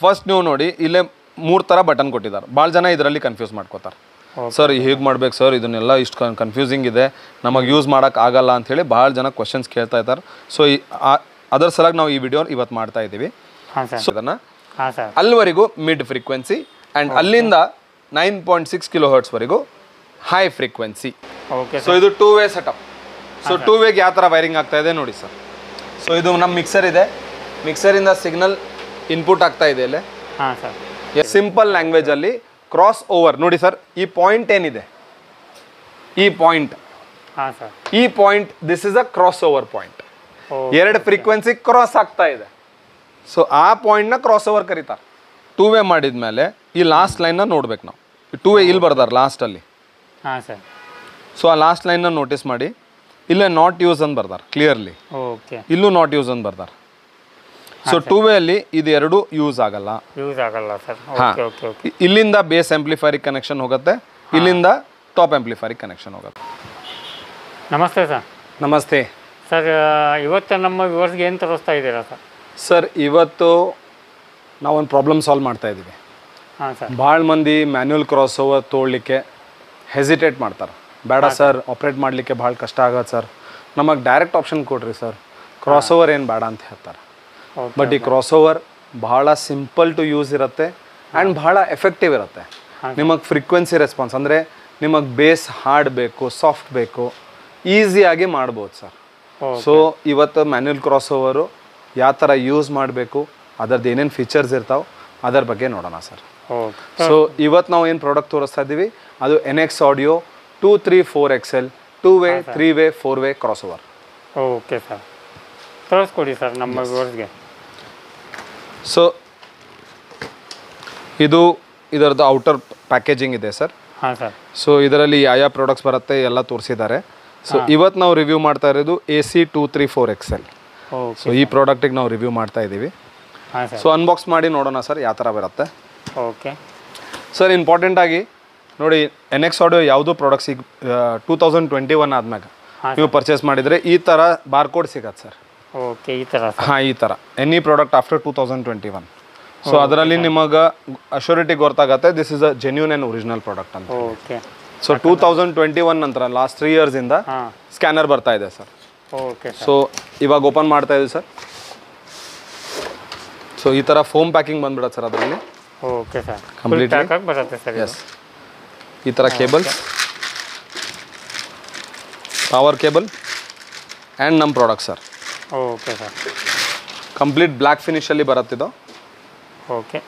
First ನೀವು ನೋಡಿ ಇಲ್ಲೇ 3 ಥರ ಬಟನ್ ಕೊಟ್ಟಿದ್ದಾರೆ. ಭಾಳ ಜನ ಇದರಲ್ಲಿ ಕನ್ಫ್ಯೂಸ್ ಮಾಡ್ಕೋತಾರೆ. ಸರ್ ಹೇಗೆ ಮಾಡ್ಬೇಕು ಸರ್, ಇದನ್ನೆಲ್ಲ ಇಷ್ಟು ಕನ್ಫ್ಯೂಸಿಂಗ್ ಇದೆ, ನಮಗೆ ಯೂಸ್ ಮಾಡೋಕೆ ಆಗಲ್ಲ ಅಂಥೇಳಿ ಭಾಳ ಜನ ಕ್ವಶನ್ಸ್ ಕೇಳ್ತಾ ಇದ್ದಾರೆ. ಸೊ ಅದರ ಸಲಾಗಿ ನಾವು ಈ ವಿಡಿಯೋ ಇವತ್ತು ಮಾಡ್ತಾ ಇದ್ದೀವಿ. ಸೊ ಅದನ್ನು ಅಲ್ಲಿವರೆಗೂ ಮಿಡ್ ಫ್ರೀಕ್ವೆನ್ಸಿ ಆ್ಯಂಡ್ ಅಲ್ಲಿಂದ 9.6 kHz ವರೆಗೂ ಹೈ ಫ್ರೀಕ್ವೆನ್ಸಿ. ಸೊ ಇದು 2-ವೇ ಸೆಟಪ್. ಸೊ 2-ವೇಗೆ ಯಾವ ಥರ ವೈರಿಂಗ್ ಆಗ್ತಾ ಇದೆ ನೋಡಿ ಸರ್. ಸೊ ಇದು ನಮ್ಮ ಮಿಕ್ಸರ್ ಇದೆ, ಮಿಕ್ಸರಿಂದ ಸಿಗ್ನಲ್ ಇನ್ಪುಟ್ ಆಗ್ತಾ ಇದೆ ಇಲ್ಲಿ. ಸಿಂಪಲ್ ಲ್ಯಾಂಗ್ವೇಜಲ್ಲಿ ಕ್ರಾಸ್ ಓವರ್ ನೋಡಿ ಸರ್. ಈ ಪಾಯಿಂಟ್ ಏನಿದೆ, ಈ point this is a cross over point. 2 frequency cross ಆಗ್ತಾ ಇದೆ. ಸೊ ಆ ಪಾಯಿಂಟ್ನ ಕ್ರಾಸ್ ಓವರ್ ಕರೀತಾರೆ. 2-ವೇ ಮಾಡಿದ್ಮೇಲೆ ಈ ಲಾಸ್ಟ್ ಲೈನ್ನ ನೋಡ್ಬೇಕು ನಾವು. 2-ವೇ ಇಲ್ಲಿ ಬರ್ದಾರೆ ಲಾಸ್ಟಲ್ಲಿ. ಸೊ ಆ ಲಾಸ್ಟ್ ಲೈನ್ನ ನೋಟಿಸ್ ಮಾಡಿ, ಇಲ್ಲೇ ನಾಟ್ ಯೂಸ್ ಅಂತ ಬರ್ದಾರೆ ಕ್ಲಿಯರ್ಲಿ, ಇಲ್ಲೂ ನಾಟ್ ಯೂಸ್ ಅಂತ ಬರ್ದಾರೆ. ಸೊ 2-ವೇ ಅಲ್ಲಿ ಇದು ಎರಡು ಯೂಸ್ ಆಗಲ್ಲ ಸರ್. ಇಲ್ಲಿಂದ ಬೇಸ್ ಆಂಪ್ಲಿಫೈರಿಗೆ ಕನೆಕ್ಷನ್ ಹೋಗುತ್ತೆ, ಇಲ್ಲಿಂದ ಟಾಪ್ ಆಂಪ್ಲಿಫೈರಿಗೆ ಕನೆಕ್ಷನ್ ಹೋಗುತ್ತೆ. ನಮಸ್ತೆ ಸರ್. ನಮಸ್ತೆ ಸರ್. ಇವತ್ತು ನಮ್ಮ ವ್ಯೂವರ್ಸ್ಗೆ ಏನು ತೋರಿಸ್ತಾ ಇದ್ದೀರಾ ಸರ್? ಸರ್ ಇವತ್ತು ನಾವೊಂದು ಪ್ರಾಬ್ಲಮ್ ಸಾಲ್ವ್ ಮಾಡ್ತಾ ಇದ್ದೀವಿ. ಭಾಳ ಮಂದಿ ಮ್ಯಾನ್ಯುವಲ್ ಕ್ರಾಸ್ ಓವರ್ ತೊಗೊಳ್ಲಿಕ್ಕೆ ಹೆಸಿಟೇಟ್ ಮಾಡ್ತಾರೆ. ಬೇಡ ಸರ್, ಆಪ್ರೇಟ್ ಮಾಡಲಿಕ್ಕೆ ಭಾಳ ಕಷ್ಟ ಆಗತ್ತೆ ಸರ್, ನಮಗೆ ಡೈರೆಕ್ಟ್ ಆಪ್ಷನ್ ಕೊಡ್ರಿ ಸರ್, ಕ್ರಾಸ್ ಓವರ್ ಏನು ಬೇಡ ಅಂತ ಹೇಳ್ತಾರೆ. ಬಟ್ ಈ ಕ್ರಾಸ್ ಓವರ್ ಭಾಳ ಸಿಂಪಲ್ ಟು ಯೂಸ್ ಇರುತ್ತೆ ಆ್ಯಂಡ್ ಭಾಳ ಎಫೆಕ್ಟಿವ್ ಇರುತ್ತೆ. ನಿಮಗೆ ಫ್ರೀಕ್ವೆನ್ಸಿ ರೆಸ್ಪಾನ್ಸ್ ಅಂದರೆ ನಿಮಗೆ ಬೇಸ್ ಹಾರ್ಡ್ ಬೇಕು, ಸಾಫ್ಟ್ ಬೇಕು, ಈಸಿಯಾಗಿ ಮಾಡ್ಬೋದು ಸರ್. ಸೊ ಇವತ್ತು ಮ್ಯಾನ್ಯುವಲ್ ಕ್ರಾಸ್ ಓವರು ಯಾವ ಥರ ಯೂಸ್ ಮಾಡಬೇಕು, ಅದರದ್ದು ಏನೇನು ಫೀಚರ್ಸ್ ಇರ್ತಾವೆ ಅದರ ಬಗ್ಗೆ ನೋಡೋಣ ಸರ್. ಸೊ ಇವತ್ತು ನಾವು ಏನು ಪ್ರಾಡಕ್ಟ್ ತೋರಿಸ್ತಾ ಇದ್ದೀವಿ ಅದು NX Audio 234XL 2-ವೇ 3-ವೇ 4-ವೇ cross over. Okay sir, ತೋರಿಸ್ಕೊಡಿ sir ನಮ್ಮ ವ್ಯೂವರ್ಸ್ಗೆ. ಸೊ ಇದರದ್ದು ಔಟರ್ ಪ್ಯಾಕೇಜಿಂಗ್ ಇದೆ ಸರ್. ಹಾಂ ಸರ್. ಸೊ ಇದರಲ್ಲಿ ಯಾವ ಪ್ರಾಡಕ್ಟ್ಸ್ ಬರುತ್ತೆ ಎಲ್ಲ ತೋರಿಸಿದ್ದಾರೆ. ಸೊ ಇವತ್ತು ನಾವು ರಿವ್ಯೂ ಮಾಡ್ತಾ ಇರೋದು AC 234XL. ಸೊ ಈ ಪ್ರಾಡಕ್ಟಿಗೆ ನಾವು ರಿವ್ಯೂ ಮಾಡ್ತಾ ಇದ್ದೀವಿ. ಸೊ ಅನ್ಬಾಕ್ಸ್ ಮಾಡಿ ನೋಡೋಣ ಸರ್ ಯಾವ ಥರ ಬರುತ್ತೆ. ಓಕೆ ಸರ್, ಇಂಪಾರ್ಟೆಂಟಾಗಿ ನೋಡಿ, NX Audio ಯಾವುದೋ ಪ್ರಾಡಕ್ಟ್ಸ್ ಈಗ 2021 ಆದ್ಮ್ಯಾಗ ನೀವು ಪರ್ಚೇಸ್ ಮಾಡಿದರೆ ಈ ಥರ ಬಾರ್ಕೋಡ್ ಸಿಗತ್ತೆ ಸರ್. ಓಕೆ, ಈ ಥರ. ಹಾಂ, ಈ ಥರ ಎನಿ ಪ್ರಾಡಕ್ಟ್ ಆಫ್ಟರ್ 2021. ಸೊ ಅದರಲ್ಲಿ ನಿಮಗೆ ಅಶ್ಯೂರಿಟಿ ಗೊತ್ತಾಗತ್ತೆ this is a genuine and original product ಅಂತ. ಓಕೆ. ಸೊ 2021 ನಂತರ ಲಾಸ್ಟ್ 3 ಇಯರ್ಸಿಂದ ಸ್ಕ್ಯಾನರ್ ಬರ್ತಾ ಇದೆ ಸರ್. ಓಕೆ. ಸೊ ಇವಾಗ ಓಪನ್ ಮಾಡ್ತಾ ಇದ್ದೀವಿ ಸರ್. ಸೊ ಈ ಥರ ಫೋಮ್ ಪ್ಯಾಕಿಂಗ್ ಬಂದ್ಬಿಡತ್ತೆ ಸರ್ ಅದರಲ್ಲಿ. ಓಕೆ ಸರ್, ಕಂಪ್ಲೀಟ್ ಬರುತ್ತೆ ಸರ್. ಎಸ್, ಈ ಥರ ಕೇಬಲ್ಸ್, ಪವರ್ ಕೇಬಲ್ ಆ್ಯಂಡ್ ನಮ್ಮ product sir. Okay sir, complete black ಫಿನಿಶಲ್ಲಿ ಬರುತ್ತಿದ್ದು. Okay,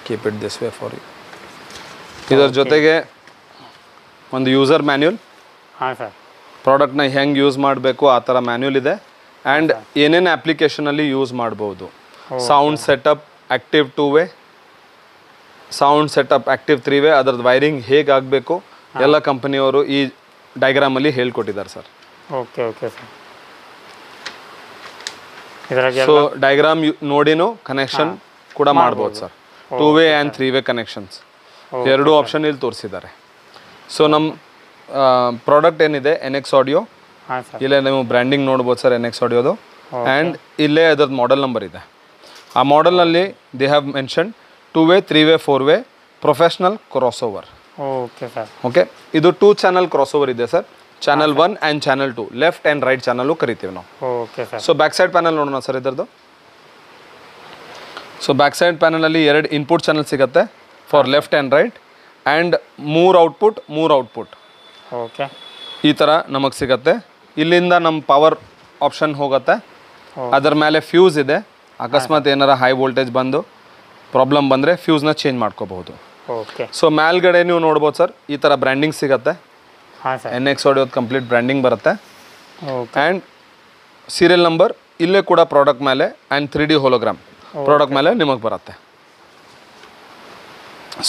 keep it this way for you. ಇದರ ಜೊತೆಗೆ ಒಂದು ಯೂಸರ್ ಮ್ಯಾನ್ಯುಯಲ್. ಹಾಂ ಸರ್. ಪ್ರಾಡಕ್ಟ್ನ ಹೆಂಗೆ ಯೂಸ್ ಮಾಡಬೇಕು ಆ ಥರ ಮ್ಯಾನ್ಯುಯಲ್ ಇದೆ. ಆ್ಯಂಡ್ ಏನೇನು ಅಪ್ಲಿಕೇಶನಲ್ಲಿ ಯೂಸ್ ಮಾಡ್ಬೋದು. Sound setup active two way, sound setup active 3-ವೇ, ಅದರದ್ದು ವೈರಿಂಗ್ ಹೇಗೆ ಆಗಬೇಕು ಎಲ್ಲ ಕಂಪನಿಯವರು ಈ ಡೈಗ್ರಾಮಲ್ಲಿ ಹೇಳ್ಕೊಟ್ಟಿದ್ದಾರೆ sir. Okay. Okay sir. So diagram ನೋಡಿನೂ ಕನೆಕ್ಷನ್ ಕೂಡ ಮಾಡ್ಬೋದು ಸರ್. 2-ವೇ ಆ್ಯಂಡ್ 3-ವೇ ಕನೆಕ್ಷನ್ಸ್ ಎರಡೂ ಆಪ್ಷನ್ ಇಲ್ಲಿ ತೋರಿಸಿದ್ದಾರೆ. ಸೊ ನಮ್ಮ ಪ್ರಾಡಕ್ಟ್ ಏನಿದೆ NX Audio, ಇಲ್ಲೇ ನೀವು ಬ್ರ್ಯಾಂಡಿಂಗ್ ನೋಡ್ಬೋದು ಸರ್ NX Audioದು. ಆ್ಯಂಡ್ ಇಲ್ಲೇ ಅದರದ್ದು ಮಾಡೆಲ್ ನಂಬರ್ ಇದೆ. ಆ ಮಾಡೆಲ್ನಲ್ಲಿ they have mention 2-ವೇ 3-ವೇ 4-ವೇ professional cross over. Okay sir. Okay, ಇದು 2 ಚಾನಲ್ ಕ್ರಾಸ್ ಓವರ್ ಇದೆ sir. Channel 1 and channel 2, left and right channel ಕರಿತೀವಿ ನಾವು. Okay sir. So back side panel ನೋಡೋಣ sir ಇದರದ್ದು. So back side ಪ್ಯಾನಲಲ್ಲಿ 2 input channel ಸಿಗುತ್ತೆ for left and right, and 3 output. Okay, ಈ ಥರ ನಮಗೆ ಸಿಗುತ್ತೆ. ಇಲ್ಲಿಂದ ನಮ್ಮ ಪವರ್ ಆಪ್ಷನ್ ಹೋಗುತ್ತೆ. ಅದರ ಮೇಲೆ ಫ್ಯೂಸ್ ಇದೆ. ಅಕಸ್ಮಾತ್ ಏನಾರ ಹೈ ವೋಲ್ಟೇಜ್ ಬಂದು ಪ್ರಾಬ್ಲಮ್ ಬಂದರೆ ಫ್ಯೂಸ್ನ ಚೇಂಜ್ ಮಾಡ್ಕೋಬಹುದು. ಓಕೆ. ಸೊ ಮೇಲ್ಗಡೆ ನೀವು ನೋಡ್ಬೋದು ಸರ್, ಈ ಥರ ಬ್ರ್ಯಾಂಡಿಂಗ್ ಸಿಗುತ್ತೆ. ಹಾಂ sir. NX Audio complete branding ಬರುತ್ತೆ. ಆ್ಯಂಡ್ ಸೀರಿಯಲ್ ನಂಬರ್ ಇಲ್ಲೇ ಕೂಡ ಪ್ರಾಡಕ್ಟ್ ಮೇಲೆ ಆ್ಯಂಡ್ 3D ಹೋಲೋಗ್ರಾಮ್ ಪ್ರಾಡಕ್ಟ್ ಮೇಲೆ ನಿಮಗೆ ಬರುತ್ತೆ.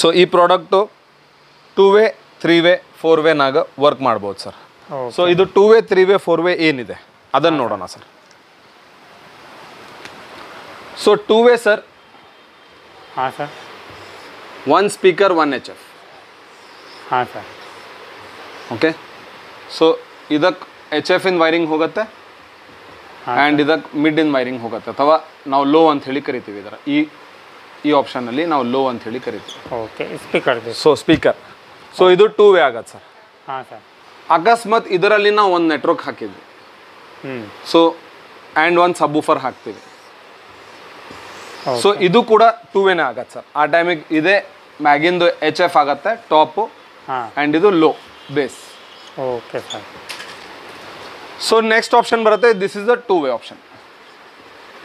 ಸೊ ಈ ಪ್ರಾಡಕ್ಟು 2-ವೇ 3-ವೇ 4-ವೇನಾಗ ವರ್ಕ್ ಮಾಡ್ಬೋದು ಸರ್. ಸೊ ಇದು 2-ವೇ 3-ವೇ 4-ವೇ ಏನಿದೆ ಅದನ್ನು ನೋಡೋಣ ಸರ್. So 2-ವೇ sir. ಹಾಂ ಸರ್. 1 speaker 1 HF. ಹಾಂ ಸರ್. ಓಕೆ. ಸೊ ಇದಕ್ಕೆ HF ಇನ್ ವೈರಿಂಗ್ ಹೋಗುತ್ತೆ. ಆ್ಯಂಡ್ ಇದಕ್ಕೆ ಮಿಡ್ ಇನ್ ವೈರಿಂಗ್ ಹೋಗುತ್ತೆ, ಅಥವಾ ನಾವು ಲೋ ಅಂತ ಹೇಳಿ ಕರಿತೀವಿ. ಇದರ ಈ ಆಪ್ಷನಲ್ಲಿ ನಾವು ಲೋ ಅಂತ ಹೇಳಿ ಕರಿತೀವಿ. Okay, speaker. So speaker. So ಇದು 2 ವೇ ಆಗತ್ತೆ ಸರ್. ಹಾಂ ಸರ್. ಅಕಸ್ಮಾತ್ ಇದರಲ್ಲಿ ನಾವು ಒಂದು ನೆಟ್ವರ್ಕ್ ಹಾಕಿದ್ವಿ, ಸೊ ಆ್ಯಂಡ್ ಒಂದು ಸಬ್ವೂಫರ್ ಹಾಕ್ತೀವಿ. ಸೊ ಇದು ಕೂಡ 2 ವೇನೇ ಆಗತ್ತೆ ಸರ್. ಆ ಟೈಮಿಗೆ ಇದೇ ಮ್ಯಾಗಿಂದು HF ಆಗತ್ತೆ ಟಾಪು, ಆ್ಯಂಡ್ ಇದು low bass. Okay sir. So next option ಬರುತ್ತೆ, this is the 2 way option.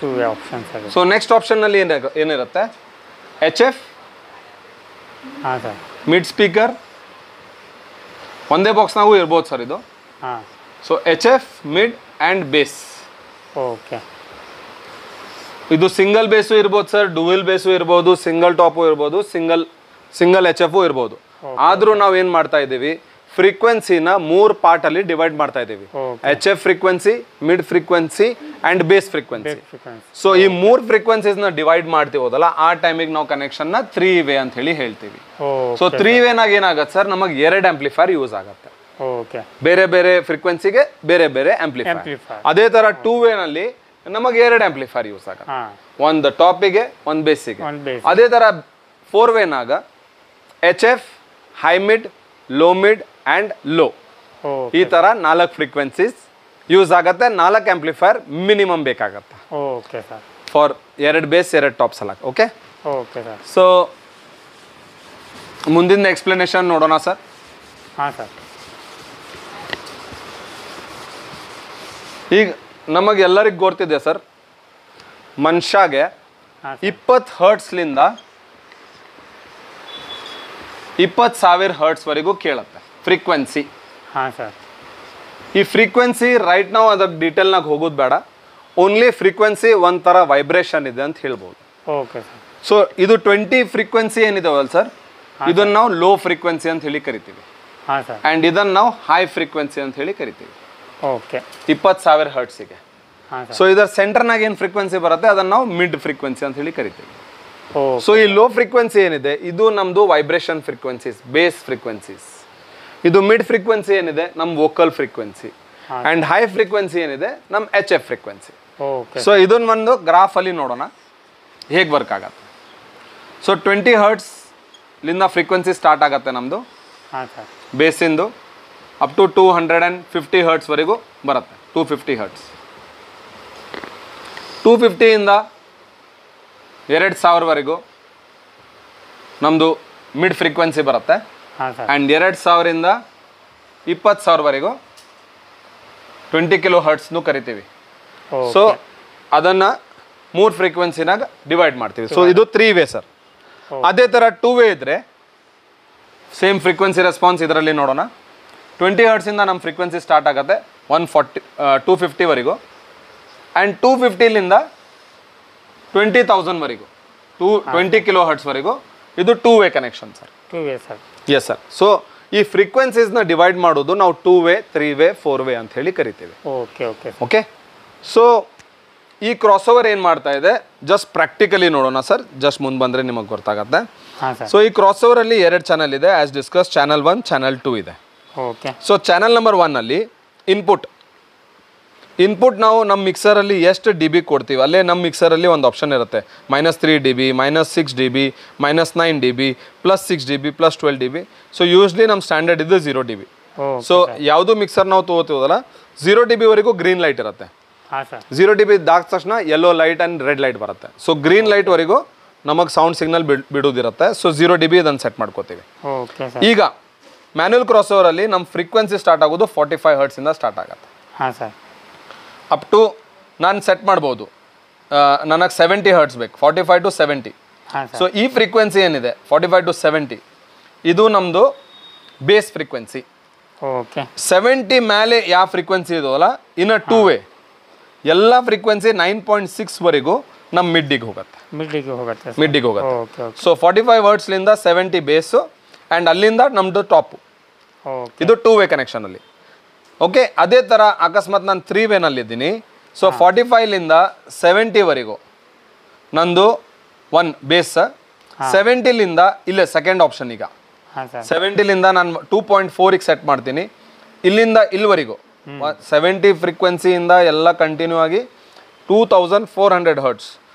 2 way option sir. So next ಆಪ್ಷನ್ನಲ್ಲಿ ಏನಿರುತ್ತೆ, HF, ಹಾಂ ಸರ್, ಮಿಡ್ ಸ್ಪೀಕರ್ ಒಂದೇ ಬಾಕ್ಸ್ನಾಗೂ ಇರ್ಬೋದು ಸರ್ ಇದು. ಹಾಂ. So HF, mid and base. Okay. ಇದು ಸಿಂಗಲ್ ಬೇಸು ಇರ್ಬೋದು ಸರ್, ಡುವೆಲ್ ಬೇಸು ಇರ್ಬೋದು, ಸಿಂಗಲ್ ಟಾಪು ಇರ್ಬೋದು, ಸಿಂಗಲ್ HF ಇರ್ಬೋದು. ಆದರೂ ನಾವು ಏನು ಮಾಡ್ತಾ ಇದ್ದೀವಿ, ಫ್ರೀಕ್ವೆನ್ಸಿನ 3 ಪಾರ್ಟಲ್ಲಿ ಡಿವೈಡ್ ಮಾಡ್ತಾ ಇದ್ದೀವಿ. HF frequency, mid frequency and base frequency. So ಈ 3 ಫ್ರೀಕ್ವೆನ್ಸೀಸ್ನ ಡಿವೈಡ್ ಮಾಡ್ತೀವಲ್ಲ, ಆ ಟೈಮಿಗೆ ನಾವು ಕನೆಕ್ಷನ್ನ 3 ವೇ ಅಂತ ಹೇಳಿ ಹೇಳ್ತೀವಿ. ಸೊ 3 ವೇನಾಗ ಏನಾಗತ್ತೆ ಸರ್, ನಮಗೆ 2 ಆಂಪ್ಲಿಫೈರ್ ಯೂಸ್ ಆಗುತ್ತೆ. ಓಕೆ. ಬೇರೆ ಬೇರೆ ಫ್ರೀಕ್ವೆನ್ಸಿಗೆ ಬೇರೆ ಬೇರೆ ಆಂಪ್ಲಿಫೈರ್. ಅದೇ ಥರ 2 ವೇನಲ್ಲಿ ನಮಗೆ 2 ಆಂಪ್ಲಿಫೈರ್ ಯೂಸ್ ಆಗುತ್ತೆ, ಒಂದು ಟಾಪಿಗೆ ಒಂದು ಬೇಸಿಗೆ. ಅದೇ ಥರ 4 ವೇನಾಗ HF, high mid, low mid and low, ಈ ಥರ 4 ಫ್ರೀಕ್ವೆನ್ಸೀಸ್ ಯೂಸ್ ಆಗುತ್ತೆ. 4 ಆಂಪ್ಲಿಫೈರ್ ಮಿನಿಮಮ್ ಬೇಕಾಗತ್ತೆ. Okay sir. For 2 base 2 tops ಅಲ್ಲ. ಓಕೆ. Okay sir. ಸೊ ಮುಂದಿನ ಎಕ್ಸ್ಪ್ಲನೇಷನ್ ನೋಡೋಣ ಸರ್. ಹಾಂ ಸರ್. ಈಗ ನಮಗೆಲ್ಲರಿಗೂ ಗೊತ್ತಿದೆ ಸರ್, ಮನುಷ್ಯಗೆ 20 ಹರ್ಟ್ಸ್ಲಿಂದ 20,000 ಹರ್ಟ್ಸ್ವರೆಗೂ ಕೇಳುತ್ತೆ ಫ್ರೀಕ್ವೆನ್ಸಿ. ಹಾಂ ಸರ್. ಈ ಫ್ರೀಕ್ವೆನ್ಸಿ ರೈಟ್ ನಾವು ಅದಕ್ಕೆ ಡೀಟೇಲ್ನಾಗ ಹೋಗೋದು ಬೇಡ, ಓನ್ಲಿ ಫ್ರೀಕ್ವೆನ್ಸಿ ಒಂಥರ ವೈಬ್ರೇಷನ್ ಇದೆ ಅಂತ ಹೇಳ್ಬೋದು. Okay sir. ಸೊ ಇದು 20 ಫ್ರೀಕ್ವೆನ್ಸಿ ಏನಿದಾವಲ್ಲ ಸರ್, ಇದನ್ನು ನಾವು ಲೋ ಫ್ರೀಕ್ವೆನ್ಸಿ ಅಂತ ಹೇಳಿ ಕರಿತೀವಿ. ಹಾಂ ಸರ್. ಆ್ಯಂಡ್ ಇದನ್ನು ನಾವು ಹೈ ಫ್ರೀಕ್ವೆನ್ಸಿ ಅಂತ ಹೇಳಿ ಕರಿತೀವಿ. ಓಕೆ. 20,000 ಹರ್ಟ್ಸಿಗೆ. ಸೊ ಇದರ ಸೆಂಟರ್ನಾಗ ಏನು ಫ್ರೀಕ್ವೆನ್ಸಿ ಬರುತ್ತೆ ಅದನ್ನು ನಾವು ಮಿಡ್ ಫ್ರೀಕ್ವೆನ್ಸಿ ಅಂತ ಹೇಳಿ ಕರಿತೀವಿ. ಸೊ ಈ ಲೋ ಫ್ರೀಕ್ವೆನ್ಸಿ ಏನಿದೆ ಇದು ನಮ್ಮದು ವೈಬ್ರೇಷನ್ ಫ್ರೀಕ್ವೆನ್ಸೀಸ್, ಬೇಸ್ ಫ್ರೀಕ್ವೆನ್ಸೀಸ್. ಇದು ಮಿಡ್ ಫ್ರೀಕ್ವೆನ್ಸಿ ಏನಿದೆ ನಮ್ಮ vocal frequency, and high frequency ಏನಿದೆ ನಮ್ಮ HF ಫ್ರೀಕ್ವೆನ್ಸಿ. ಸೊ ಇದನ್ನ ಒಂದು ಗ್ರಾಫಲ್ಲಿ ನೋಡೋಣ ಹೇಗೆ ವರ್ಕ್ ಆಗತ್ತೆ. ಸೊ 20 ಹರ್ಟ್ಸ್ಲಿಂದ ಫ್ರೀಕ್ವೆನ್ಸಿ ಸ್ಟಾರ್ಟ್ ಆಗುತ್ತೆ ನಮ್ಮದು ಬೇಸಿಂದು, ಅಪ್ ಟು 250 ಹರ್ಟ್ಸ್ವರೆಗೂ ಬರುತ್ತೆ. 250 ಹರ್ಟ್ಸ್, 250ಇಂದ 2,000ವರೆಗೂ ನಮ್ಮದು ಮಿಡ್ ಫ್ರೀಕ್ವೆನ್ಸಿ ಬರುತ್ತೆ. ಆ್ಯಂಡ್ 2,000ಇಂದ 20,000ವರೆಗೂ 20 ಕಿಲೋ ಹರ್ಟ್ಸ್ನು ಕರಿತೀವಿ. ಸೊ ಅದನ್ನು 3 ಫ್ರೀಕ್ವೆನ್ಸಿನಾಗ ಡಿವೈಡ್ ಮಾಡ್ತೀವಿ. ಸೊ ಇದು 3 ವೇ ಸರ್. ಅದೇ ಥರ 2 ವೇ ಇದ್ದರೆ ಸೇಮ್ ಫ್ರೀಕ್ವೆನ್ಸಿ ರೆಸ್ಪಾನ್ಸ್ ಇದರಲ್ಲಿ ನೋಡೋಣ. 20 ಹರ್ಟ್ಸಿಂದ ನಮ್ಮ ಫ್ರೀಕ್ವೆನ್ಸಿ ಸ್ಟಾರ್ಟ್ ಆಗುತ್ತೆ 250ವರೆಗೂ, ಆ್ಯಂಡ್ 250ಲಿಂದ 20,000ವರೆಗೂ 20 ಕಿಲೋ ಹರ್ಟ್ಸ್ವರೆಗೂ ಇದು 2 way connection sir. 2 way sir. Yes sir. So ಈ ಫ್ರೀಕ್ವೆನ್ಸೀಸ್ನ ಡಿವೈಡ್ ಮಾಡೋದು ನಾವು 2 ವೇ, 3 ವೇ, 4 ವೇ ಅಂತ ಹೇಳಿ ಕರಿತೀವಿ. Okay okay okay. ಸೊ ಈ ಕ್ರಾಸ್ ಓವರ್ ಏನು ಮಾಡ್ತಾ ಇದೆ ಜಸ್ಟ್ ಪ್ರಾಕ್ಟಿಕಲಿ ನೋಡೋಣ ಸರ್, ಜಸ್ಟ್ ಮುಂದೆ ಬಂದರೆ ನಿಮಗೆ ಗೊತ್ತಾಗತ್ತೆ. ಸೊ ಈ ಕ್ರಾಸ್ ಓವರಲ್ಲಿ 2 ಚಾನಲ್ ಇದೆ, ಆಸ್ ಡಿಸ್ಕಸ್ ಚಾನಲ್ 1, ಚಾನಲ್ 2 ಇದೆ. ಓಕೆ. ಸೊ ಚಾನಲ್ ನಂಬರ್ 1ಅಲ್ಲಿ ಇನ್ಪುಟ್ ನಾವು ನಮ್ಮ ಮಿಕ್ಸರಲ್ಲಿ ಎಷ್ಟು ಡಿ ಬಿ ಕೊಡ್ತೀವಿ ಅಲ್ಲೇ ನಮ್ಮ ಮಿಕ್ಸರಲ್ಲಿ ಒಂದು ಆಪ್ಷನ್ ಇರುತ್ತೆ, -3 dB, -6 dB, -9 dB, +6 dB, +12 dB. So usually ನಮ್ಮ ಸ್ಟ್ಯಾಂಡರ್ಡ್ ಇದು 0 dB. ಸೊ ಯಾವುದು ಮಿಕ್ಸರ್ ನಾವು ತೊಗೋತೀವಲ್ಲ 0 dB ವರೆಗೂ ಗ್ರೀನ್ ಲೈಟ್ ಇರುತ್ತೆ. 0 dB ದಾಟಿದ ತಕ್ಷಣ yellow light and red light ಬರುತ್ತೆ. ಸೊ ಗ್ರೀನ್ ಲೈಟ್ವರೆಗೂ ನಮಗೆ ಸೌಂಡ್ ಸಿಗ್ನಲ್ ಬಿಡೋದಿರುತ್ತೆ. ಸೊ 0 dB ಇದನ್ನು ಸೆಟ್ ಮಾಡ್ಕೋತೀವಿ. ಈಗ ಮ್ಯಾನ್ಯುವಲ್ ಕ್ರಾಸ್ ಓವರಲ್ಲಿ ನಮ್ಮ ಫ್ರೀಕ್ವೆನ್ಸಿ ಸ್ಟಾರ್ಟ್ ಆಗೋದು 45 ಹರ್ಟ್ಸಿಂದ ಸ್ಟಾರ್ಟ್ ಆಗುತ್ತೆ. ಹಾಂ ಸರ್. ಅಪ್ ಟು ನಾನು ಸೆಟ್ ಮಾಡ್ಬೋದು, ನನಗೆ 70 ಹರ್ಟ್ಸ್ ಬೇಕು, 45 to 70. ಸೊ ಈ ಫ್ರೀಕ್ವೆನ್ಸಿ ಏನಿದೆ 45 to 70 ಇದು ನಮ್ಮದು ಬೇಸ್ ಫ್ರೀಕ್ವೆನ್ಸಿ. ಓಕೆ. 70 ಮೇಲೆ ಯಾವ ಫ್ರೀಕ್ವೆನ್ಸಿ ಇದೆಯಲ್ಲ ಇನ್ನು 2 ವೇ ಎಲ್ಲ ಫ್ರೀಕ್ವೆನ್ಸಿ 9.6ವರೆಗೂ ನಮ್ಮ ಮಿಡ್ಡಿಗೆ ಹೋಗುತ್ತೆ. ಸೊ 45 ಹರ್ಟ್ಸ್ಲಿಂದ 70 ಬೇಸು ಆ್ಯಂಡ್ ಅಲ್ಲಿಂದ ನಮ್ಮದು ಟಾಪು. ಇದು 2 ವೇ ಕನೆಕ್ಷನಲ್ಲಿ. ಓಕೆ. ಅದೇ ಥರ ಅಕಸ್ಮಾತ್ ನಾನು 3 ವೇನಲ್ಲಿದ್ದೀನಿ. ಸೊ 45ಲಿಂದ 70ವರೆಗೂ ನಂದು 1 ಬೇಸ್, 70ಲಿಂದ ಇಲ್ಲೇ ಸೆಕೆಂಡ್ ಆಪ್ಷನ್. ಈಗ 70ಲಿಂದ ನಾನು 2.4ಗೆ ಸೆಟ್ ಮಾಡ್ತೀನಿ, ಇಲ್ಲಿಂದ ಇಲ್ಲಿವರೆಗೂ 70 ಫ್ರೀಕ್ವೆನ್ಸಿಯಿಂದ ಎಲ್ಲ ಕಂಟಿನ್ಯೂ ಆಗಿ 2400 ಹರ್ಟ್ಸ್,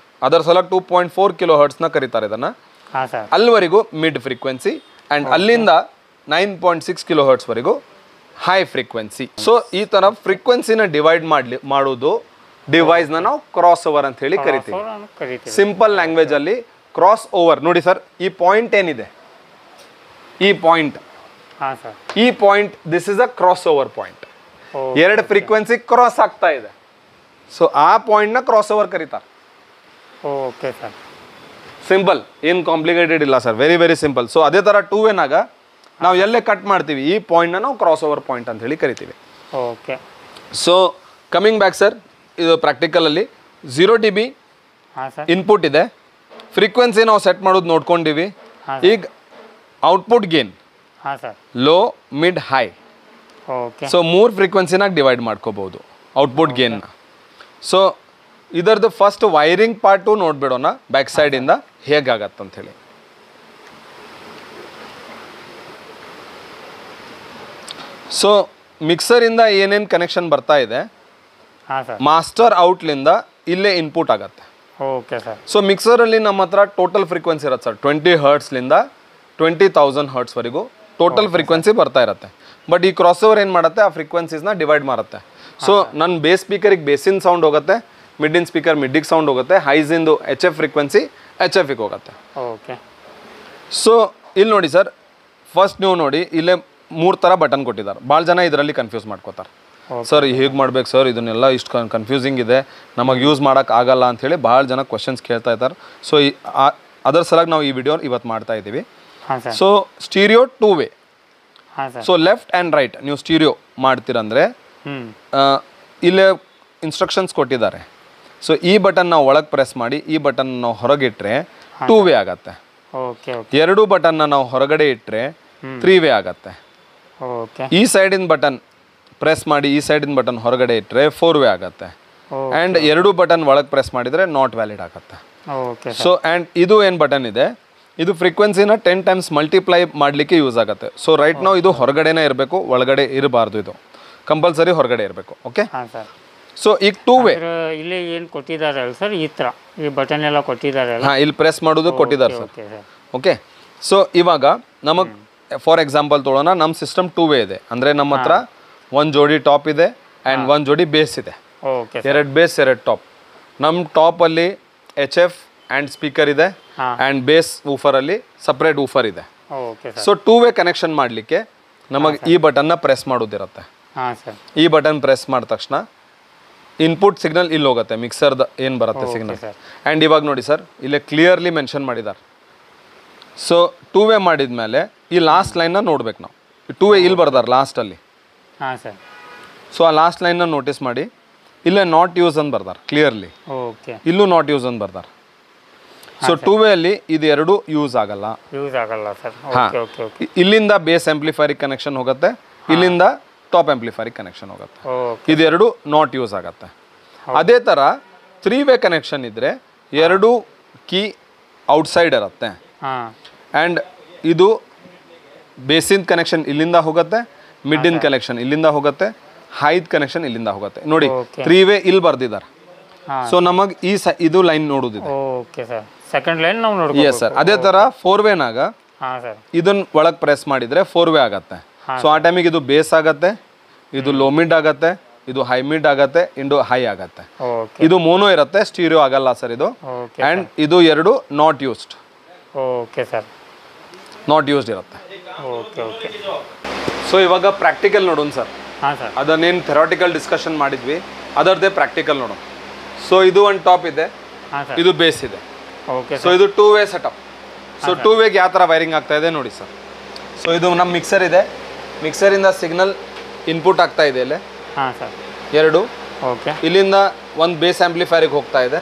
ಅದರ ಸಲ 2.4 ಕಿಲೋ ಹರ್ಟ್ಸ್ನ ಕರೀತಾರೆ ಇದನ್ನು. ಹಾಂ ಸರ್. ಅಲ್ಲಿವರೆಗೂ ಮಿಡ್ ಫ್ರೀಕ್ವೆನ್ಸಿ ಆ್ಯಂಡ್ ಅಲ್ಲಿಂದ 9.6 ಕಿಲೋ ಹರ್ಟ್ಸ್ವರೆಗೂ ಹೈ ಫ್ರೀಕ್ವೆನ್ಸಿ. ಸೊ ಈ ಥರ ಫ್ರೀಕ್ವೆನ್ಸಿನ ಡಿವೈಡ್ ಮಾಡೋದು ಡಿವೈಸ್ನ ನಾವು ಕ್ರಾಸ್ ಓವರ್ ಅಂತ ಹೇಳಿ ಕರಿತೀವಿ. ಸಿಂಪಲ್ ಲ್ಯಾಂಗ್ವೇಜಲ್ಲಿ ಕ್ರಾಸ್ ಓವರ್ ನೋಡಿ ಸರ್, ಈ ಪಾಯಿಂಟ್ ಏನಿದೆ, ಈ ಪಾಯಿಂಟ್, ಈ point this is a cross over point. ಎರಡು ಫ್ರೀಕ್ವೆನ್ಸಿ ಕ್ರಾಸ್ ಆಗ್ತಾ ಇದೆ, ಸೊ ಆ ಪಾಯಿಂಟ್ನ ಕ್ರಾಸ್ ಓವರ್ ಕರೀತಾರೆ. Okay sir. ಸಿಂಪಲ್, ಏನು ಕಾಂಪ್ಲಿಕೇಟೆಡ್ ಇಲ್ಲ sir, very very simple. So ಅದೇ ಥರ 2ವೇನಾಗ ನಾವು ಎಲ್ಲೇ ಕಟ್ ಮಾಡ್ತೀವಿ ಈ ಪಾಯಿಂಟ್ನ ನಾವು ಕ್ರಾಸ್ ಓವರ್ ಪಾಯಿಂಟ್ ಅಂತ ಹೇಳಿ ಕರಿತೀವಿ. Okay. So coming back sir, ಇದು ಪ್ರಾಕ್ಟಿಕಲಲ್ಲಿ 0 dB ಇನ್ಪುಟ್ ಇದೆ, ಫ್ರೀಕ್ವೆನ್ಸಿ ನಾವು ಸೆಟ್ ಮಾಡೋದು ನೋಡ್ಕೊಂಡಿವಿ. ಈಗ output gain low, mid, high. So 3 ಫ್ರೀಕ್ವೆನ್ಸಿನಾಗ ಡಿವೈಡ್ ಮಾಡ್ಕೋಬಹುದು ಔಟ್ಪುಟ್ ಗೇನ್ನ. ಸೊ ಇದರದ್ದು ಫಸ್ಟ್ ವೈರಿಂಗ್ ಪಾರ್ಟು ನೋಡ್ಬಿಡೋಣ ಬ್ಯಾಕ್ ಸೈಡಿಂದ ಹೇಗಾಗತ್ತಂತ ಹೇಳಿ. ಸೊ ಮಿಕ್ಸರಿಂದ ಏನೇನು ಕನೆಕ್ಷನ್ ಬರ್ತಾ ಇದೆ, ಮಾಸ್ಟರ್ ಔಟ್ಲಿಂದ ಇಲ್ಲೇ ಇನ್ಪುಟ್ ಆಗತ್ತೆ. Okay sir. ಸೊ ಮಿಕ್ಸರಲ್ಲಿ ನಮ್ಮ ಹತ್ರ ಟೋಟಲ್ ಫ್ರೀಕ್ವೆನ್ಸಿ ಇರುತ್ತೆ ಸರ್, 20 ಹರ್ಟ್ಸ್ಲಿಂದ 20,000 ಹರ್ಟ್ಸ್ವರೆಗೂ ಟೋಟಲ್ ಫ್ರೀಕ್ವೆನ್ಸಿ ಬರ್ತಾ ಇರುತ್ತೆ. ಬಟ್ ಈ ಕ್ರಾಸ್ ಓವರ್ ಏನು ಮಾಡುತ್ತೆ, ಆ ಫ್ರೀಕ್ವೆನ್ಸೀಸ್ನ ಡಿವೈಡ್ ಮಾಡುತ್ತೆ. ಸೊ ನನ್ನ ಬೇಸ್ ಸ್ಪೀಕರಿಗೆ ಬೇಸಿನ್ ಸೌಂಡ್ ಹೋಗುತ್ತೆ, ಮಿಡ್ಡಿನ ಸ್ಪೀಕರ್ ಮಿಡ್ಡಿಗೆ ಸೌಂಡ್ ಹೋಗುತ್ತೆ, ಹೈಸಿಂದು HF ಫ್ರೀಕ್ವೆನ್ಸಿ HFಗೆ ಹೋಗುತ್ತೆ. ಓಕೆ. ಸೊ ಇಲ್ಲಿ ನೋಡಿ ಸರ್, ಫಸ್ಟ್ ನೀವು ನೋಡಿ ಇಲ್ಲೇ 3 ಥರ ಬಟನ್ ಕೊಟ್ಟಿದ್ದಾರೆ. ಭಾಳ ಜನ ಇದರಲ್ಲಿ ಕನ್ಫ್ಯೂಸ್ ಮಾಡ್ಕೋತಾರೆ, ಸರ್ ಹೇಗೆ ಮಾಡ್ಬೇಕು ಸರ್, ಇದನ್ನೆಲ್ಲ ಇಷ್ಟು ಕನ್ಫ್ಯೂಸಿಂಗ್ ಇದೆ, ನಮಗೆ ಯೂಸ್ ಮಾಡೋಕೆ ಆಗಲ್ಲ ಅಂಥೇಳಿ ಭಾಳ ಜನ ಕ್ವಶನ್ಸ್ ಕೇಳ್ತಾ ಇದ್ದಾರೆ. ಸೊ ಅದರ ಸಲಾಗಿ ನಾವು ಈ ವಿಡಿಯೋ ಇವತ್ತು ಮಾಡ್ತಾ ಇದ್ದೀವಿ. So stereo 2 way. So left and right ನೀವು ಸ್ಟೀರಿಯೋ ಮಾಡ್ತೀರಂದರೆ ಇಲ್ಲೇ ಇನ್ಸ್ಟ್ರಕ್ಷನ್ಸ್ ಕೊಟ್ಟಿದ್ದಾರೆ. ಸೊ ಈ ಬಟನ್ ನಾವು ಒಳಗೆ ಪ್ರೆಸ್ ಮಾಡಿ ಈ ಬಟನ್ ನಾವು ಹೊರಗಿಟ್ರೆ 2 ವೇ ಆಗತ್ತೆ. ಎರಡು ಬಟನ್ನ ನಾವು ಹೊರಗಡೆ ಇಟ್ಟರೆ 3 ವೇ ಆಗತ್ತೆ. ಈ ಸೈಡಿನ ಬಟನ್ ಪ್ರೆಸ್ ಮಾಡಿ ಈ ಸೈಡಿನ ಬಟನ್ ಹೊರಗಡೆ ಇಟ್ಟರೆ 4 ವೇ ಆಗುತ್ತೆ. ಆ್ಯಂಡ್ ಎರಡು ಬಟನ್ ಒಳಗೆ ಪ್ರೆಸ್ ಮಾಡಿದರೆ ನಾಟ್ ವ್ಯಾಲಿಡ್ ಆಗುತ್ತೆ. ಸೊ ಆ್ಯಂಡ್ ಇದು ಏನು ಬಟನ್ ಇದೆ, ಇದು ಫ್ರೀಕ್ವೆನ್ಸಿನ 10 ಟೈಮ್ಸ್ ಮಲ್ಟಿಪ್ಲೈ ಮಾಡಲಿಕ್ಕೆ ಯೂಸ್ ಆಗುತ್ತೆ. ಸೊ ರೈಟ್ ನಾವು ಇದು ಹೊರಗಡೆನೇ ಇರಬೇಕು, ಒಳಗಡೆ ಇರಬಾರ್ದು, ಇದು ಕಂಪಲ್ಸರಿ ಹೊರಗಡೆ ಇರಬೇಕು. ಓಕೆ. ಸೊ ಈಗ 2 ವೇ ಇಲ್ಲಿ ಏನು ಕೊಟ್ಟಿದ್ದಾರೆ ಸರ್, ಈ ಥರ ಈ ಬಟನ್ ಎಲ್ಲ ಕೊಟ್ಟಿದ್ದಾರೆ. ಹಾಂ, ಇಲ್ಲಿ ಪ್ರೆಸ್ ಮಾಡೋದು ಕೊಟ್ಟಿದ್ದಾರೆ ಸರ್. ಓಕೆ. ಸೊ ಇವಾಗ ನಮಗೆ ಫಾರ್ ಎಕ್ಸಾಂಪಲ್ ತೊಗೊಳೋಣ, ನಮ್ಮ ಸಿಸ್ಟಮ್ 2 ವೇ ಇದೆ ಅಂದರೆ ನಮ್ಮ ಹತ್ರ 1 ಜೋಡಿ ಟಾಪ್ ಇದೆ ಆ್ಯಂಡ್ 1 ಜೋಡಿ ಬೇಸ್ ಇದೆ. 2 ಬೇಸ್ 2 ಟಾಪ್. ನಮ್ಮ ಟಾಪಲ್ಲಿ HF ಆ್ಯಂಡ್ ಸ್ಪೀಕರ್ ಇದೆ ಆ್ಯಂಡ್ ಬೇಸ್ ಊಫರಲ್ಲಿ ಸಪ್ರೇಟ್ ಊಫರ್ ಇದೆ. ಸೊ 2 ವೇ ಕನೆಕ್ಷನ್ ಮಾಡಲಿಕ್ಕೆ ನಮಗೆ ಈ ಬಟನ್ನ ಪ್ರೆಸ್ ಮಾಡೋದಿರುತ್ತೆ. ಈ ಬಟನ್ ಪ್ರೆಸ್ ಮಾಡಿದ ತಕ್ಷಣ ಇನ್ಪುಟ್ ಸಿಗ್ನಲ್ ಇಲ್ಲಿ ಹೋಗುತ್ತೆ, ಮಿಕ್ಸರ್ದ ಏನು ಬರುತ್ತೆ ಸಿಗ್ನಲ್. ಆ್ಯಂಡ್ ಇವಾಗ ನೋಡಿ ಸರ್, ಇಲ್ಲೇ ಕ್ಲಿಯರ್ಲಿ ಮೆನ್ಷನ್ ಮಾಡಿದ್ದಾರೆ. ಸೊ 2 ವೇ ಮಾಡಿದ ಮೇಲೆ ಈ ಲಾಸ್ಟ್ ಲೈನ್ನ ನೋಡ್ಬೇಕು ನಾವು. 2 ವೇ ಇಲ್ಲಿ ಬರ್ದಾರೆ ಲಾಸ್ಟಲ್ಲಿ. ಸೊ ಆ ಲಾಸ್ಟ್ ಲೈನ್ನ ನೋಟಿಸ್ ಮಾಡಿ, ಇಲ್ಲೇ ನಾಟ್ ಯೂಸ್ ಅಂತ ಬರ್ದಾರೆ ಕ್ಲಿಯರ್ಲಿ, ಇಲ್ಲೂ ನಾಟ್ ಯೂಸ್ ಅಂತ ಬರ್ದಾರೆ. ಸೊ 2 ವೇ ಅಲ್ಲಿ ಇದು ಎರಡು ಯೂಸ್ ಆಗಲ್ಲ. ಇಲ್ಲಿಂದ ಬೇಸ್ ಆಂಪ್ಲಿಫೈರಿಗೆ ಕನೆಕ್ಷನ್ ಹೋಗುತ್ತೆ, ಇಲ್ಲಿಂದ ಟಾಪ್ ಆಂಪ್ಲಿಫೈರಿಗೆ ಕನೆಕ್ಷನ್ ಹೋಗುತ್ತೆ. ಇದೆರಡು ನಾಟ್ ಯೂಸ್ ಆಗುತ್ತೆ. ಅದೇ ಥರ 3 ವೇ ಕನೆಕ್ಷನ್ ಇದ್ದರೆ 2 ಕೀ ಔಟ್ಸೈಡ್ ಇರುತ್ತೆ ಆ್ಯಂಡ್ ಇದು ಬೇಸಿನ ಕನೆಕ್ಷನ್ ಇಲ್ಲಿಂದ ಹೋಗುತ್ತೆ, ಮಿಡ್ಡಿನ ಕನೆಕ್ಷನ್ ಇಲ್ಲಿಂದ ಹೋಗುತ್ತೆ, ಹೈದ್ ಕನೆಕ್ಷನ್ ಇಲ್ಲಿಂದ ಹೋಗುತ್ತೆ. ನೋಡಿ 3 ವೇ ಇಲ್ಲಿ ಬರ್ದಿದ್ದಾರೆ. ಸೊ ನಮಗೆ ಇದು ಲೈನ್ ನೋಡೋದಿದೆ. Yes sir. ಅದೇ ಥರ 4 ವೇನಾಗ ಇದನ್ನ ಒಳಗೆ ಪ್ರೆಸ್ ಮಾಡಿದರೆ 4 ವೇ ಆಗತ್ತೆ. ಸೊ ಆ ಟೈಮಿಗೆ ಇದು ಬೇಸ್ ಆಗತ್ತೆ, ಇದು ಲೋ ಮಿಡ್ ಆಗತ್ತೆ, ಇದು ಹೈ ಮಿಡ್ ಆಗತ್ತೆ, ಇಂಡು ಹೈ ಆಗತ್ತೆ. ಇದು ಮೋನೋ ಇರುತ್ತೆ, ಸ್ಟೀರಿಯೋ ಆಗಲ್ಲ ಸರ್ ಇದು. ಆ್ಯಂಡ್ ಇದು ಎರಡು ನಾಟ್ ಯೂಸ್ಡ್. ನಾಟ್ ಯೂಸ್ಡ್ ಇರುತ್ತೆ. ಸೊ ಇವಾಗ ಪ್ರಾಕ್ಟಿಕಲ್ ನೋಡೋಣ ಸರ್. ಅದನ್ನೇನು ಥೆರಾಟಿಕಲ್ ಡಿಸ್ಕಷನ್ ಮಾಡಿದ್ವಿ ಅದರದ್ದೇ ಪ್ರಾಕ್ಟಿಕಲ್ ನೋಡೋಣ. ಸೊ ಇದು ಒಂದು ಟಾಪ್ ಇದೆ, ಇದು ಬೇಸ್ ಇದೆ. ಸೊ ಇದು 2 ವೇ ಸೆಟಪ್. ಸೊ 2 ವೇಗೆ ಯಾವ ಥರ ವೈರಿಂಗ್ ಆಗ್ತಾ ಇದೆ ನೋಡಿ ಸರ್. ಸೊ ಇದು ನಮ್ಮ ಮಿಕ್ಸರ್ ಇದೆ, ಮಿಕ್ಸರಿಂದ ಸಿಗ್ನಲ್ ಇನ್ಪುಟ್ ಆಗ್ತಾ ಇದೆ ಇಲ್ಲಿ ಎರಡು. ಇಲ್ಲಿಂದ ಒಂದು ಬೇಸ್ ಆಂಪ್ಲಿಫೈರಿಗೆ ಹೋಗ್ತಾ ಇದೆ,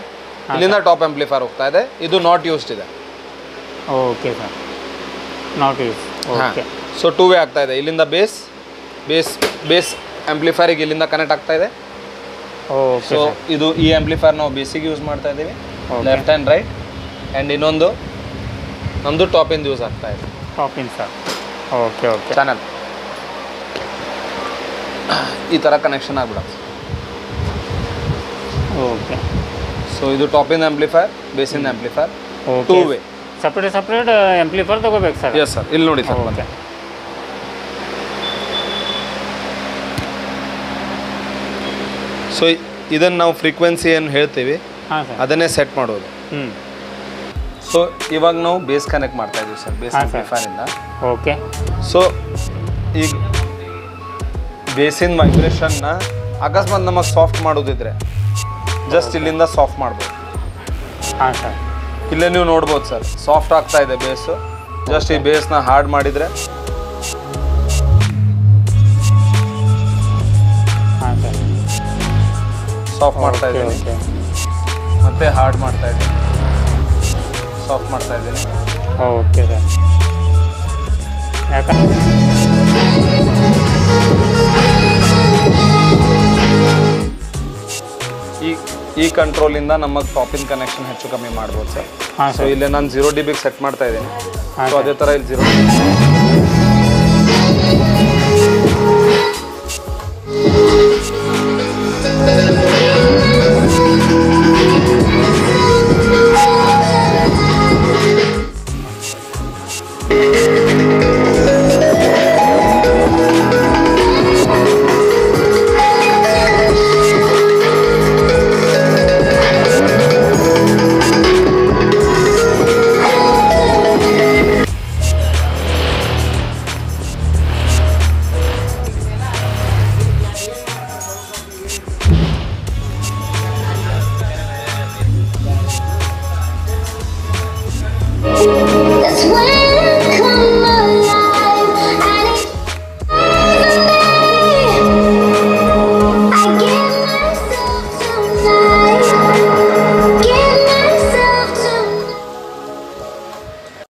ಇಲ್ಲಿಂದ ಟಾಪ್ ಆಂಪ್ಲಿಫೈರ್ ಹೋಗ್ತಾ ಇದೆ. ಇದು ನಾಟ್ ಯೂಸ್ಡ್ ಇದೆ. ಸೊ 2 ವೇ ಆಗ್ತಾ ಇದೆ, ಇಲ್ಲಿಂದ ಬೇಸ್ ಆಂಪ್ಲಿಫೈರಿಗೆ ಇಲ್ಲಿಂದ ಕನೆಕ್ಟ್ ಆಗ್ತಾ ಇದೆ. ಸೊ ಇದು ಈ ಆಂಪ್ಲಿಫೈರ್ ನಾವು ಬೇಸಿಗೆ ಯೂಸ್ ಮಾಡ್ತಾ ಇದ್ದೀವಿ, ಲೆಫ್ಟ್ ಆ್ಯಂಡ್ ರೈಟ್. ಆ್ಯಂಡ್ ಇನ್ನೊಂದು ನಮ್ಮದು ಟಾಪ್ ಇಂದ ಯೂಸ್ ಆಗ್ತಾ ಇದೆ. ಚಾನಲ್ ಈ ಥರ ಕನೆಕ್ಷನ್ ಆಗ್ಬಿಡುತ್ತೆ. ಓಕೆ. ಸೊ ಇದು ಟಾಪಿಂದ ಆಂಪ್ಲಿಫೈರ್, ಬೇಸಿಂದ amplifier, two way. Separate amplifier ತಗೋಬೇಕು ಸರ್? ಎಸ್ ಸರ್, ಇಲ್ಲಿ ನೋಡಿ ಸರ್. ಓಕೆ. ಸೊ ಇದನ್ನು ನಾವು ಫ್ರೀಕ್ವೆನ್ಸಿ ಏನು ಹೇಳ್ತೀವಿ ಹಾಂ ಸರ್. ಅದನ್ನೇ ಸೆಟ್ ಮಾಡೋದು. ಸೊ ಇವಾಗ ನಾವು ಬೇಸ್ ಕನೆಕ್ಟ್ ಮಾಡ್ತಾ ಇದೀವಿ ಸರ್, ಬೇಸ್ ಆಂಪ್ಲಿಫೈರಿಂದ. ಓಕೆ. ಸೊ ಈಗ ಬೇಸಿನ ವೈಬ್ರೇಷನ್ನ ಅಕಸ್ಮಾತ್ ನಮಗೆ ಸಾಫ್ಟ್ ಮಾಡೋದಿದ್ರೆ ಜಸ್ಟ್ ಇಲ್ಲಿಂದ ಸಾಫ್ಟ್ ಮಾಡ್ಬೋದು. ಹಾಂ ಸರ್. ಇಲ್ಲೇ ನೀವು ನೋಡ್ಬೋದು ಸರ್, ಸಾಫ್ಟ್ ಆಗ್ತಾ ಇದೆ ಬೇಸು. ಜಸ್ಟ್ ಈ ಬೇಸ್ನ ಹಾರ್ಡ್ ಮಾಡಿದರೆ ಹಾಂ ಸರ್, ಸಾಫ್ಟ್ ಮಾಡ್ತಾ ಇದ್ದೀನಿ, ಮತ್ತೆ ಹಾರ್ಡ್ ಮಾಡ್ತಾ ಇದ್ದೀನಿ, ಸಾಫ್ಟ್ ಮಾಡ್ತಾ ಇದ್ದೀನಿ. Okay sir. ಯಾಕಂದ್ರೆ ಈ ಕಂಟ್ರೋಲಿಂದ ನಮಗೆ ಟಾಪಿನ ಕನೆಕ್ಷನ್ ಹೆಚ್ಚು ಕಮ್ಮಿ ಮಾಡ್ಬೋದು ಸರ್. ಹಾಂ ಸೊ ಸರ್. ಇಲ್ಲೇ ನಾನು 0 dB ಸೆಟ್ ಮಾಡ್ತಾ ಇದ್ದೀನಿ. ಹಾಂ ಸೊ ಅದೇ ಥರ ಇಲ್ಲಿ 0 ಓಕೆ